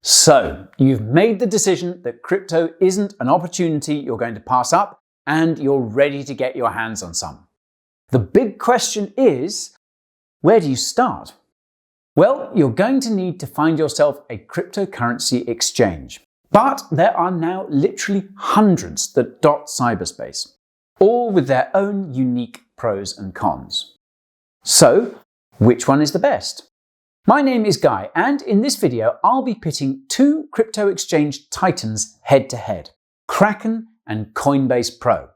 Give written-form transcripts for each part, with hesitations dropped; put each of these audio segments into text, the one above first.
So, you've made the decision that crypto isn't an opportunity you're going to pass up, and you're ready to get your hands on some. The big question is, where do you start? Well, you're going to need to find yourself a cryptocurrency exchange. But there are now literally hundreds that dot cyberspace, all with their own unique pros and cons. So, which one is the best? My name is Guy, and in this video, I'll be pitting two crypto exchange titans head to head, Kraken and Coinbase Pro.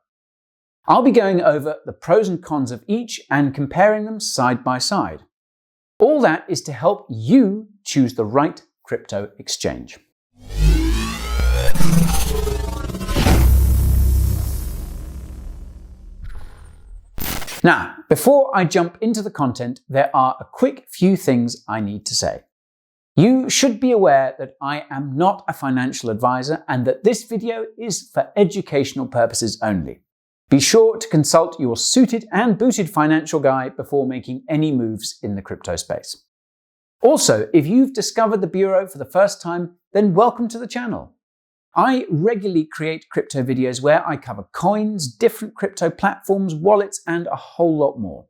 I'll be going over the pros and cons of each and comparing them side by side. All that is to help you choose the right crypto exchange. Now, before I jump into the content, there are a quick few things I need to say. You should be aware that I am not a financial advisor and that this video is for educational purposes only. Be sure to consult your suited and booted financial guy before making any moves in the crypto space. Also, if you've discovered the Bureau for the first time, then welcome to the channel. I regularly create crypto videos where I cover coins, different crypto platforms, wallets, and a whole lot more.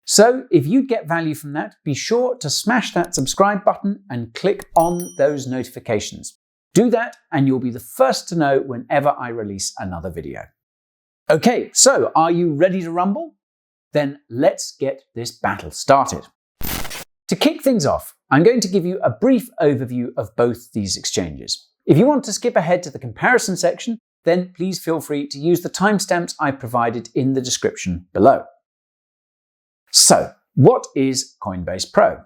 So if you get value from that, be sure to smash that subscribe button and click on those notifications. Do that and you'll be the first to know whenever I release another video. Okay, so are you ready to rumble? Then let's get this battle started. To kick things off, I'm going to give you a brief overview of both these exchanges. If you want to skip ahead to the comparison section, then please feel free to use the timestamps I provided in the description below. So, what is Coinbase Pro?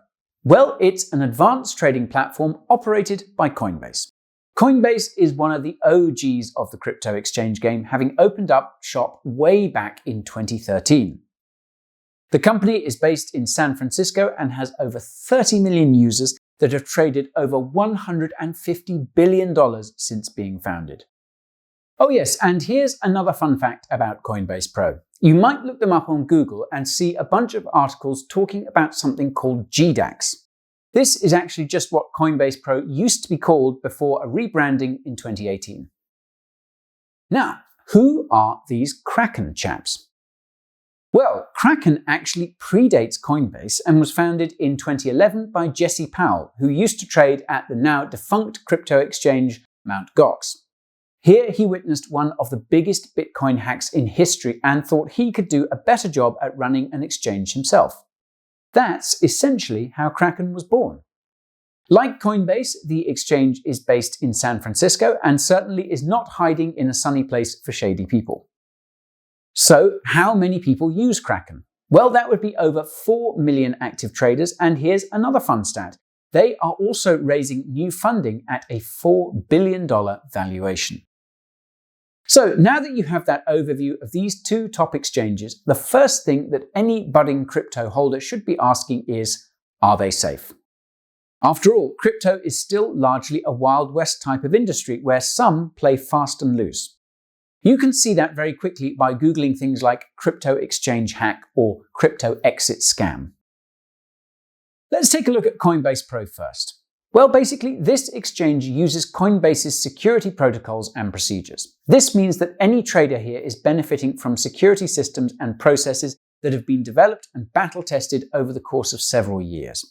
Well, it's an advanced trading platform operated by Coinbase. Coinbase is one of the OGs of the crypto exchange game, having opened up shop way back in 2013. The company is based in San Francisco and has over 30 million users that have traded over $150 billion since being founded. Oh yes, and here's another fun fact about Coinbase Pro. You might look them up on Google and see a bunch of articles talking about something called GDAX. This is actually just what Coinbase Pro used to be called before a rebranding in 2018. Now, who are these Kraken chaps? Well, Kraken actually predates Coinbase and was founded in 2011 by Jesse Powell, who used to trade at the now defunct crypto exchange Mt. Gox. Here he witnessed one of the biggest Bitcoin hacks in history and thought he could do a better job at running an exchange himself. That's essentially how Kraken was born. Like Coinbase, the exchange is based in San Francisco and certainly is not hiding in a sunny place for shady people. So, how many people use Kraken? Well, that would be over 4 million active traders, and here's another fun stat. They are also raising new funding at a $4 billion valuation. So, now that you have that overview of these two top exchanges, the first thing that any budding crypto holder should be asking is, are they safe? After all, crypto is still largely a Wild West type of industry where some play fast and loose. You can see that very quickly by Googling things like crypto exchange hack or crypto exit scam. Let's take a look at Coinbase Pro first. Well, basically, this exchange uses Coinbase's security protocols and procedures. This means that any trader here is benefiting from security systems and processes that have been developed and battle tested over the course of several years.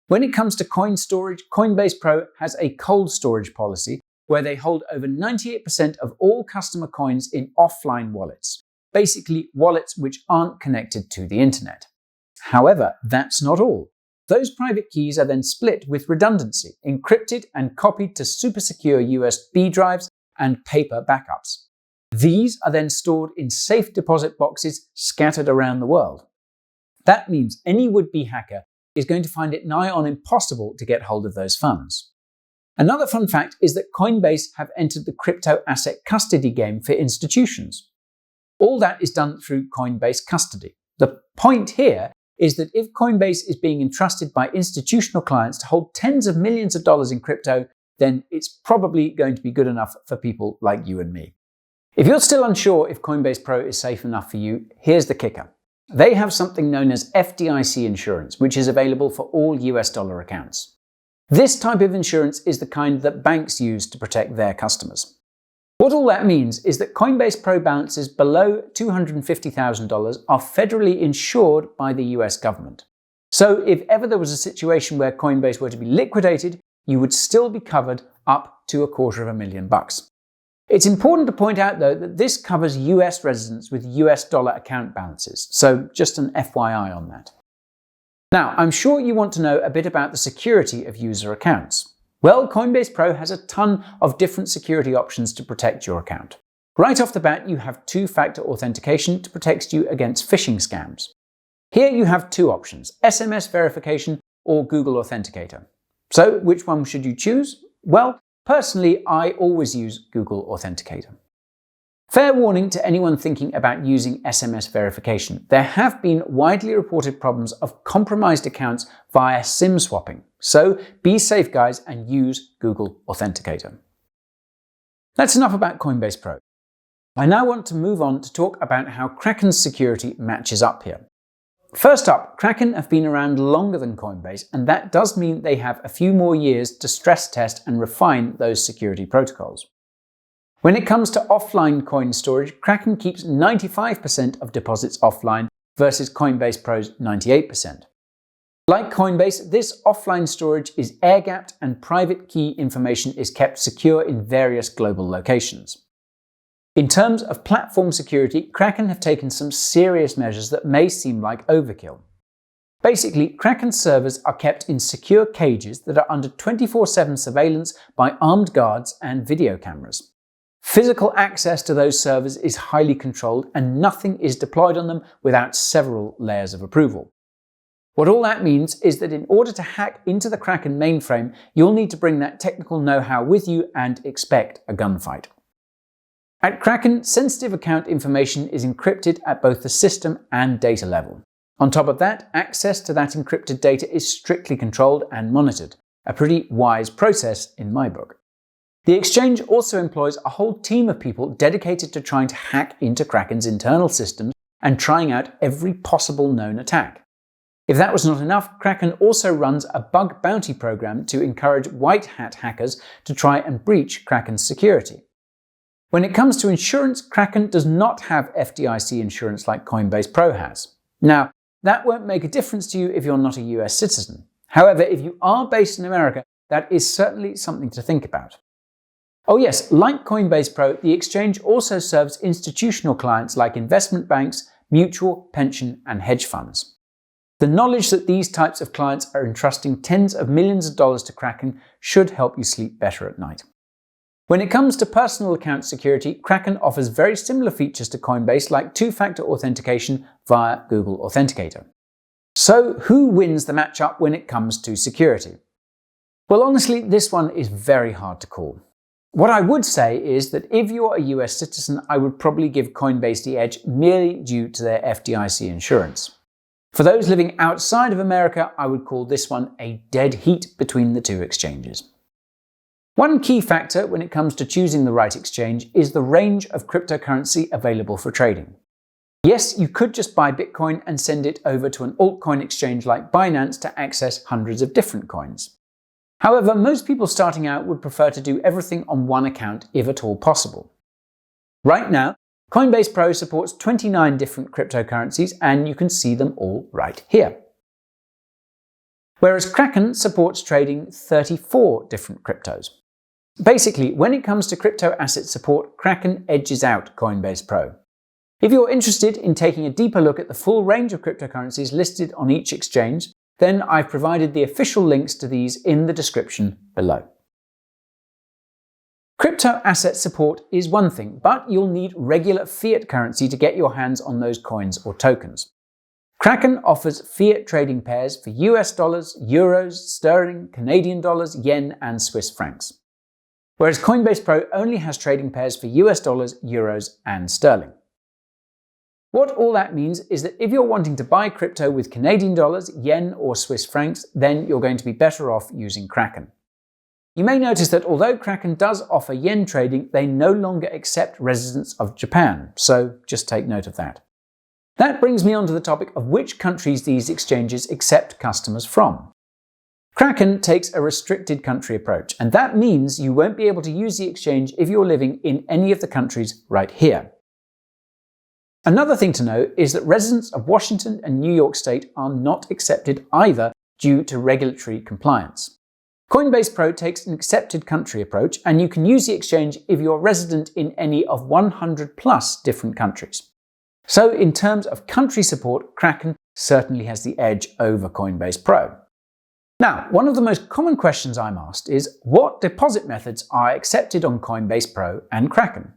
When it comes to coin storage, Coinbase Pro has a cold storage policy where they hold over 98% of all customer coins in offline wallets, basically wallets which aren't connected to the internet. However, that's not all. Those private keys are then split with redundancy, encrypted and copied to super secure USB drives and paper backups. These are then stored in safe deposit boxes scattered around the world. That means any would-be hacker is going to find it nigh on impossible to get hold of those funds. Another fun fact is that Coinbase have entered the crypto asset custody game for institutions. All that is done through Coinbase Custody. The point here is that if Coinbase is being entrusted by institutional clients to hold tens of millions of dollars in crypto, then it's probably going to be good enough for people like you and me. If you're still unsure if Coinbase Pro is safe enough for you, here's the kicker. They have something known as FDIC insurance, which is available for all US dollar accounts. This type of insurance is the kind that banks use to protect their customers. What all that means is that Coinbase Pro balances below $250,000 are federally insured by the US government. So if ever there was a situation where Coinbase were to be liquidated, you would still be covered up to $250,000. It's important to point out though that this covers US residents with US dollar account balances, so just an FYI on that. Now, I'm sure you want to know a bit about the security of user accounts. Well, Coinbase Pro has a ton of different security options to protect your account. Right off the bat, you have two-factor authentication to protect you against phishing scams. Here you have two options, SMS verification or Google Authenticator. So which one should you choose? Well, personally, I always use Google Authenticator. Fair warning to anyone thinking about using SMS verification. There have been widely reported problems of compromised accounts via SIM swapping. So be safe, guys, and use Google Authenticator. That's enough about Coinbase Pro. I now want to move on to talk about how Kraken's security matches up here. First up, Kraken have been around longer than Coinbase, and that does mean they have a few more years to stress test and refine those security protocols. When it comes to offline coin storage, Kraken keeps 95% of deposits offline versus Coinbase Pro's 98%. Like Coinbase, this offline storage is air-gapped and private key information is kept secure in various global locations. In terms of platform security, Kraken have taken some serious measures that may seem like overkill. Basically, Kraken servers are kept in secure cages that are under 24/7 surveillance by armed guards and video cameras. Physical access to those servers is highly controlled and nothing is deployed on them without several layers of approval. What all that means is that in order to hack into the Kraken mainframe, you'll need to bring that technical know-how with you and expect a gunfight. At Kraken, sensitive account information is encrypted at both the system and data level. On top of that, access to that encrypted data is strictly controlled and monitored, a pretty wise process in my book. The exchange also employs a whole team of people dedicated to trying to hack into Kraken's internal systems and trying out every possible known attack. If that was not enough, Kraken also runs a bug bounty program to encourage white hat hackers to try and breach Kraken's security. When it comes to insurance, Kraken does not have FDIC insurance like Coinbase Pro has. Now, that won't make a difference to you if you're not a US citizen. However, if you are based in America, that is certainly something to think about. Oh yes, like Coinbase Pro, the exchange also serves institutional clients like investment banks, mutual, pension, and hedge funds. The knowledge that these types of clients are entrusting tens of millions of dollars to Kraken should help you sleep better at night. When it comes to personal account security, Kraken offers very similar features to Coinbase like two-factor authentication via Google Authenticator. So who wins the matchup when it comes to security? Well, honestly, this one is very hard to call. What I would say is that if you're a US citizen, I would probably give Coinbase the edge merely due to their FDIC insurance. For those living outside of America, I would call this one a dead heat between the two exchanges. One key factor when it comes to choosing the right exchange is the range of cryptocurrency available for trading. Yes, you could just buy Bitcoin and send it over to an altcoin exchange like Binance to access hundreds of different coins. However, most people starting out would prefer to do everything on one account if at all possible. Right now, Coinbase Pro supports 29 different cryptocurrencies and you can see them all right here. Whereas Kraken supports trading 34 different cryptos. Basically, when it comes to crypto asset support, Kraken edges out Coinbase Pro. If you're interested in taking a deeper look at the full range of cryptocurrencies listed on each exchange, then I've provided the official links to these in the description below. Crypto asset support is one thing, but you'll need regular fiat currency to get your hands on those coins or tokens. Kraken offers fiat trading pairs for US dollars, euros, sterling, Canadian dollars, yen, and Swiss francs. Whereas Coinbase Pro only has trading pairs for US dollars, euros, and sterling. What all that means is that if you're wanting to buy crypto with Canadian dollars, yen, or Swiss francs, then you're going to be better off using Kraken. You may notice that although Kraken does offer yen trading, they no longer accept residents of Japan, so just take note of that. That brings me on to the topic of which countries these exchanges accept customers from. Kraken takes a restricted country approach, and that means you won't be able to use the exchange if you're living in any of the countries right here. Another thing to note is that residents of Washington and New York State are not accepted either due to regulatory compliance. Coinbase Pro takes an accepted country approach, and you can use the exchange if you're resident in any of 100 plus different countries. So in terms of country support, Kraken certainly has the edge over Coinbase Pro. Now, one of the most common questions I'm asked is what deposit methods are accepted on Coinbase Pro and Kraken?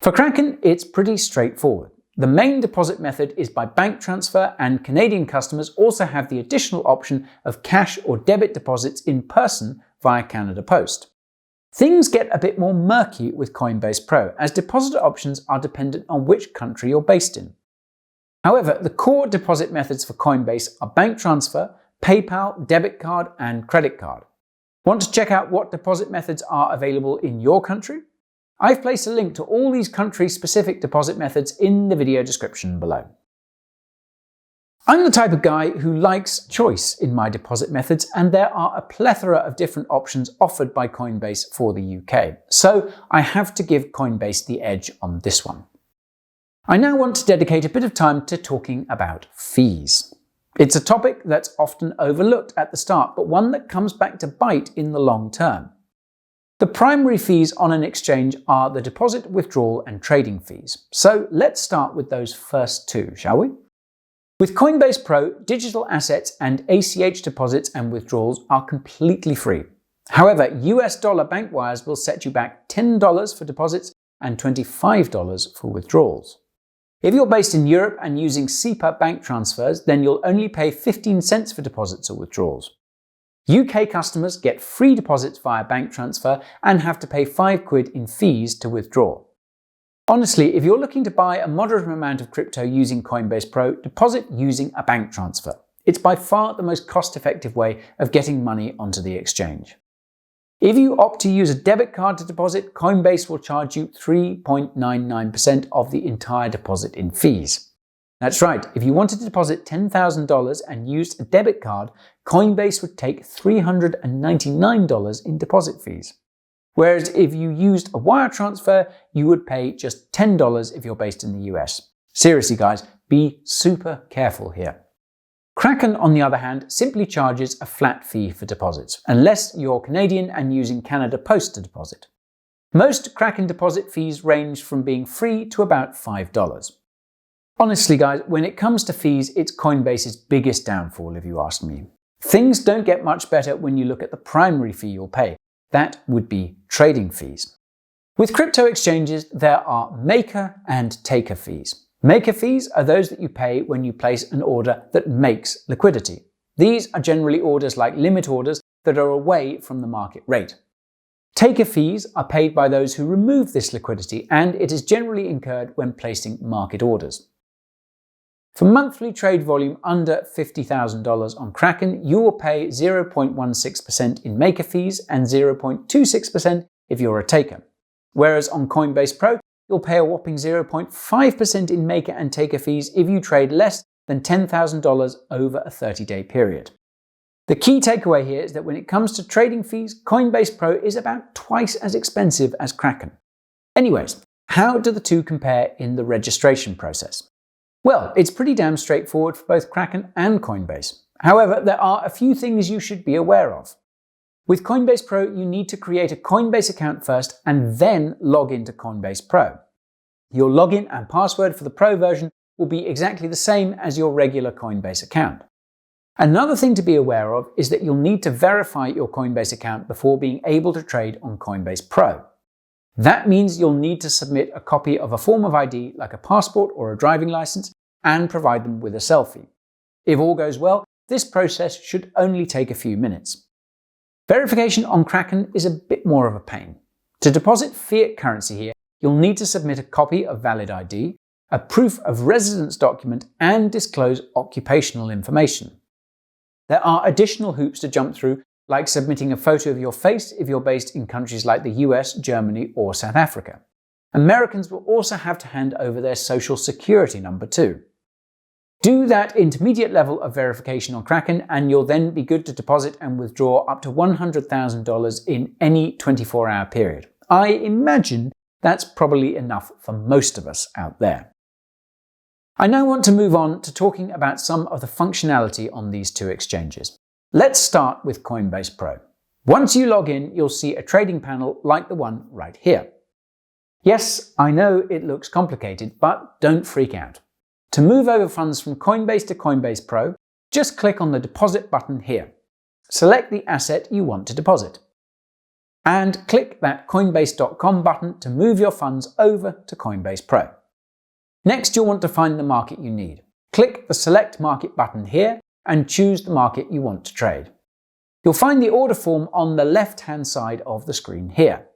For Kraken, it's pretty straightforward. The main deposit method is by bank transfer, and Canadian customers also have the additional option of cash or debit deposits in person via Canada Post. Things get a bit more murky with Coinbase Pro, as deposit options are dependent on which country you're based in. However, the core deposit methods for Coinbase are bank transfer, PayPal, debit card, and credit card. Want to check out what deposit methods are available in your country? I've placed a link to all these country-specific deposit methods in the video description below. I'm the type of guy who likes choice in my deposit methods, and there are a plethora of different options offered by Coinbase for the UK, so I have to give Coinbase the edge on this one. I now want to dedicate a bit of time to talking about fees. It's a topic that's often overlooked at the start, but one that comes back to bite in the long term. The primary fees on an exchange are the deposit, withdrawal, and trading fees. So let's start with those first two, shall we? With Coinbase Pro, digital assets and ACH deposits and withdrawals are completely free. However, US dollar bank wires will set you back $10 for deposits and $25 for withdrawals. If you're based in Europe and using SEPA bank transfers, then you'll only pay 15 cents for deposits or withdrawals. UK customers get free deposits via bank transfer and have to pay £5 in fees to withdraw. Honestly, if you're looking to buy a moderate amount of crypto using Coinbase Pro, deposit using a bank transfer. It's by far the most cost-effective way of getting money onto the exchange. If you opt to use a debit card to deposit, Coinbase will charge you 3.99% of the entire deposit in fees. That's right, if you wanted to deposit $10,000 and used a debit card, Coinbase would take $399 in deposit fees. Whereas if you used a wire transfer, you would pay just $10 if you're based in the US. Seriously guys, be super careful here. Kraken, on the other hand, simply charges a flat fee for deposits, unless you're Canadian and using Canada Post to deposit. Most Kraken deposit fees range from being free to about $5. Honestly guys, when it comes to fees, it's Coinbase's biggest downfall if you ask me. Things don't get much better when you look at the primary fee you'll pay. That would be trading fees. With crypto exchanges, there are maker and taker fees. Maker fees are those that you pay when you place an order that makes liquidity. These are generally orders like limit orders that are away from the market rate. Taker fees are paid by those who remove this liquidity, and it is generally incurred when placing market orders. For monthly trade volume under $50,000 on Kraken, you will pay 0.16% in maker fees and 0.26% if you're a taker. Whereas on Coinbase Pro, you'll pay a whopping 0.5% in maker and taker fees if you trade less than $10,000 over a 30-day period. The key takeaway here is that when it comes to trading fees, Coinbase Pro is about twice as expensive as Kraken. Anyways, how do the two compare in the registration process? Well, it's pretty damn straightforward for both Kraken and Coinbase. However, there are a few things you should be aware of. With Coinbase Pro, you need to create a Coinbase account first and then log into Coinbase Pro. Your login and password for the Pro version will be exactly the same as your regular Coinbase account. Another thing to be aware of is that you'll need to verify your Coinbase account before being able to trade on Coinbase Pro. That means you'll need to submit a copy of a form of ID like a passport or a driving license and provide them with a selfie. If all goes well, this process should only take a few minutes. Verification on Kraken is a bit more of a pain. To deposit fiat currency here, you'll need to submit a copy of valid ID, a proof of residence document, and disclose occupational information. There are additional hoops to jump through, like submitting a photo of your face if you're based in countries like the US, Germany, or South Africa. Americans will also have to hand over their social security number too. Do that intermediate level of verification on Kraken and you'll then be good to deposit and withdraw up to $100,000 in any 24-hour period. I imagine that's probably enough for most of us out there. I now want to move on to talking about some of the functionality on these two exchanges. Let's start with Coinbase Pro. Once you log in, you'll see a trading panel like the one right here. Yes, I know it looks complicated, but don't freak out. To move over funds from Coinbase to Coinbase Pro, just click on the deposit button here. Select the asset you want to deposit. And click that Coinbase.com button to move your funds over to Coinbase Pro. Next, you'll want to find the market you need. Click the Select Market button here and choose the market you want to trade. You'll find the order form on the left-hand side of the screen here.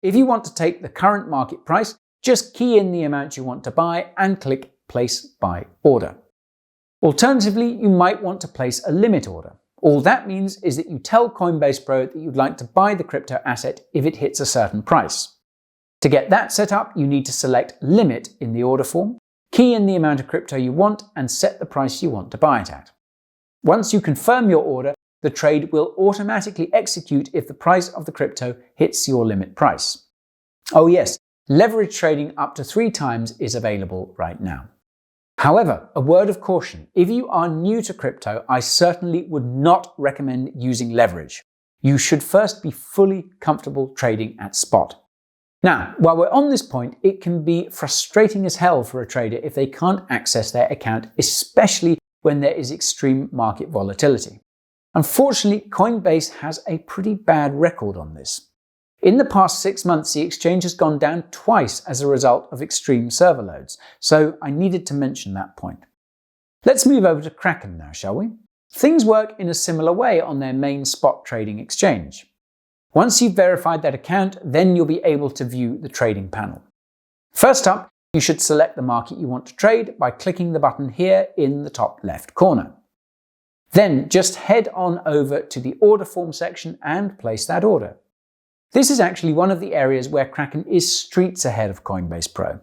If you want to take the current market price, just key in the amount you want to buy and click Place Buy Order. Alternatively, you might want to place a limit order. All that means is that you tell Coinbase Pro that you'd like to buy the crypto asset if it hits a certain price. To get that set up, you need to select Limit in the order form, key in the amount of crypto you want, and set the price you want to buy it at. Once you confirm your order, the trade will automatically execute if the price of the crypto hits your limit price. Oh yes, leverage trading up to 3 times is available right now. However, a word of caution, if you are new to crypto, I certainly would not recommend using leverage. You should first be fully comfortable trading at spot. Now, while we're on this point, it can be frustrating as hell for a trader if they can't access their account, especially when there is extreme market volatility. Unfortunately, Coinbase has a pretty bad record on this. In the past 6 months, the exchange has gone down twice as a result of extreme server loads, so I needed to mention that point. Let's move over to Kraken now, shall we? Things work in a similar way on their main spot trading exchange. Once you've verified that account, then you'll be able to view the trading panel. First up, you should select the market you want to trade by clicking the button here in the top left corner. Then just head on over to the order form section and place that order. This is actually one of the areas where Kraken is streets ahead of Coinbase Pro.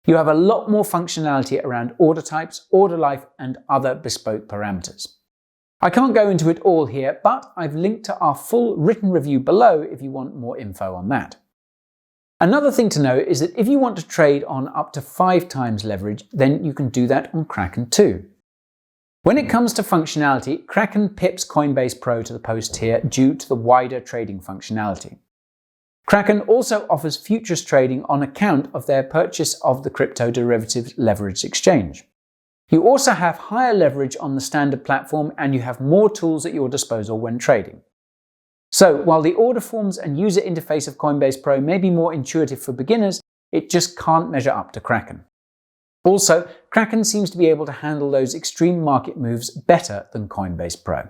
You have a lot more functionality around order types, order life, and other bespoke parameters. I can't go into it all here, but I've linked to our full written review below if you want more info on that. Another thing to note is that if you want to trade on up to 5 times leverage, then you can do that on Kraken too. When it comes to functionality, Kraken pips Coinbase Pro to the post here due to the wider trading functionality. Kraken also offers futures trading on account of their purchase of the crypto derivatives leveraged exchange. You also have higher leverage on the standard platform and you have more tools at your disposal when trading. So while the order forms and user interface of Coinbase Pro may be more intuitive for beginners, it just can't measure up to Kraken. Also, Kraken seems to be able to handle those extreme market moves better than Coinbase Pro.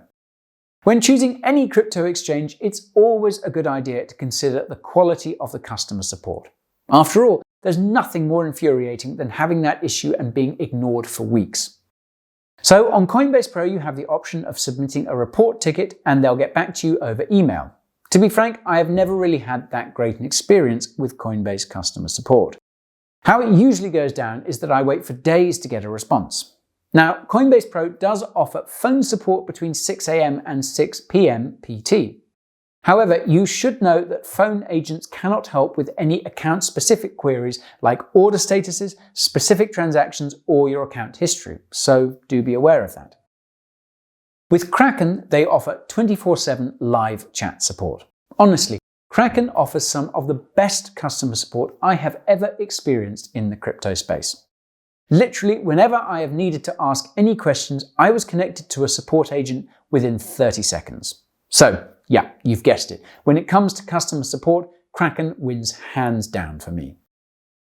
When choosing any crypto exchange, it's always a good idea to consider the quality of the customer support. After all, there's nothing more infuriating than having that issue and being ignored for weeks. So on Coinbase Pro, you have the option of submitting a report ticket and they'll get back to you over email. To be frank, I have never really had that great an experience with Coinbase customer support. How it usually goes down is that I wait for days to get a response. Now, Coinbase Pro does offer phone support between 6 AM and 6 PM PT. However, you should know that phone agents cannot help with any account-specific queries like order statuses, specific transactions, or your account history, so do be aware of that. With Kraken, they offer 24/7 live chat support. Honestly, Kraken offers some of the best customer support I have ever experienced in the crypto space. Literally, whenever I have needed to ask any questions, I was connected to a support agent within 30 seconds. So, yeah, you've guessed it. When it comes to customer support, Kraken wins hands down for me.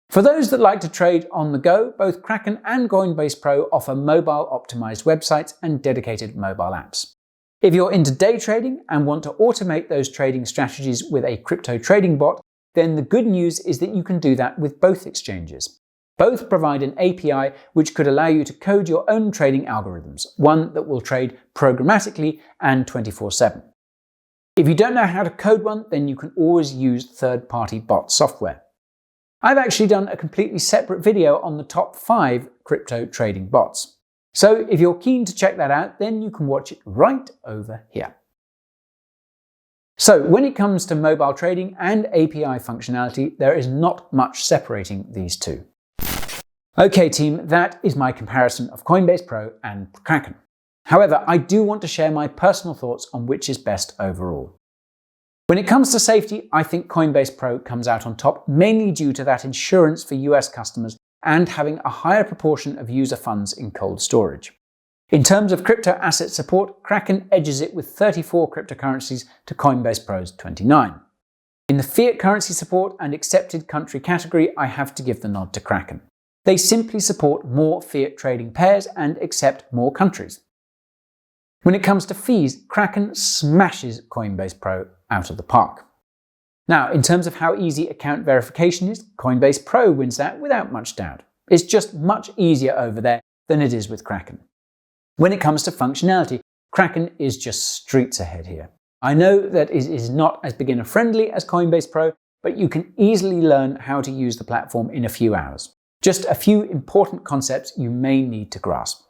For those that like to trade on the go, both Kraken and Coinbase Pro offer mobile-optimized websites and dedicated mobile apps. If you're into day trading and want to automate those trading strategies with a crypto trading bot, then the good news is that you can do that with both exchanges. Both provide an API which could allow you to code your own trading algorithms, one that will trade programmatically and 24/7. If you don't know how to code one, then you can always use third-party bot software. I've actually done a completely separate video on the top 5 crypto trading bots. So if you're keen to check that out, then you can watch it right over here. So when it comes to mobile trading and API functionality, there is not much separating these two. Okay team, that is my comparison of Coinbase Pro and Kraken. However, I do want to share my personal thoughts on which is best overall. When it comes to safety, I think Coinbase Pro comes out on top, mainly due to that insurance for US customers and having a higher proportion of user funds in cold storage. In terms of crypto asset support, Kraken edges it with 34 cryptocurrencies to Coinbase Pro's 29. In the fiat currency support and accepted country category, I have to give the nod to Kraken. They simply support more fiat trading pairs and accept more countries. When it comes to fees, Kraken smashes Coinbase Pro out of the park. Now, in terms of how easy account verification is, Coinbase Pro wins that without much doubt. It's just much easier over there than it is with Kraken. When it comes to functionality, Kraken is just streets ahead here. I know that it is not as beginner-friendly as Coinbase Pro, but you can easily learn how to use the platform in a few hours. Just a few important concepts you may need to grasp.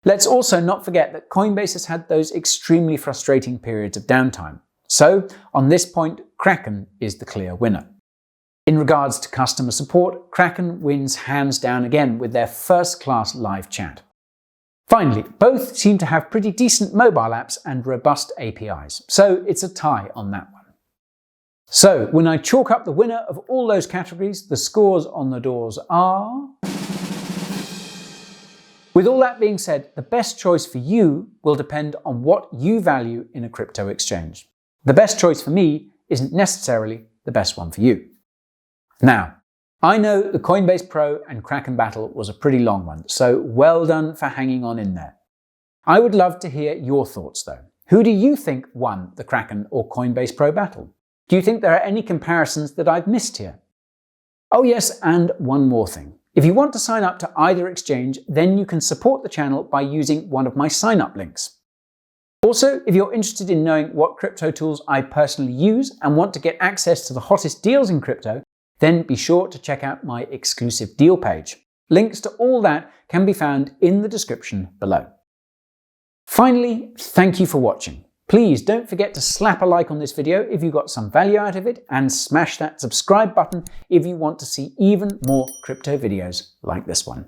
Let's also not forget that Coinbase has had those extremely frustrating periods of downtime. So, on this point, Kraken is the clear winner. In regards to customer support, Kraken wins hands down again with their first-class live chat. Finally, both seem to have pretty decent mobile apps and robust APIs, so it's a tie on that one. So, when I chalk up the winner of all those categories, the scores on the doors are... With all that being said, the best choice for you will depend on what you value in a crypto exchange. The best choice for me isn't necessarily the best one for you. Now, I know the Coinbase Pro and Kraken battle was a pretty long one, so well done for hanging on in there. I would love to hear your thoughts though. Who do you think won the Kraken or Coinbase Pro battle? Do you think there are any comparisons that I've missed here? Oh yes, and one more thing. If you want to sign up to either exchange, then you can support the channel by using one of my sign-up links. Also, if you're interested in knowing what crypto tools I personally use and want to get access to the hottest deals in crypto, then be sure to check out my exclusive deal page. Links to all that can be found in the description below. Finally, thank you for watching. Please don't forget to slap a like on this video if you got some value out of it, and smash that subscribe button if you want to see even more crypto videos like this one.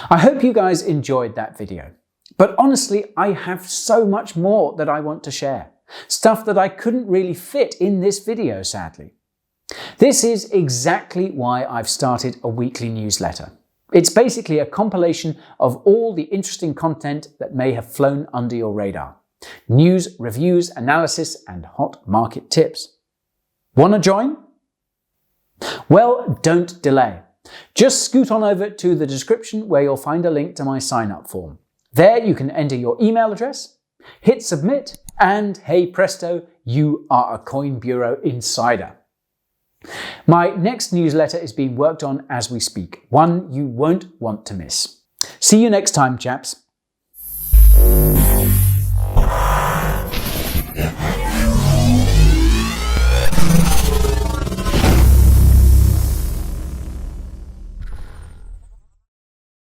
I hope you guys enjoyed that video. But honestly, I have so much more that I want to share. Stuff that I couldn't really fit in this video, sadly. This is exactly why I've started a weekly newsletter. It's basically a compilation of all the interesting content that may have flown under your radar. News, reviews, analysis, and hot market tips. Wanna join? Well, don't delay. Just scoot on over to the description where you'll find a link to my sign-up form. There you can enter your email address, hit submit, and hey presto, you are a Coin Bureau insider. My next newsletter is being worked on as we speak, one you won't want to miss. See you next time, chaps.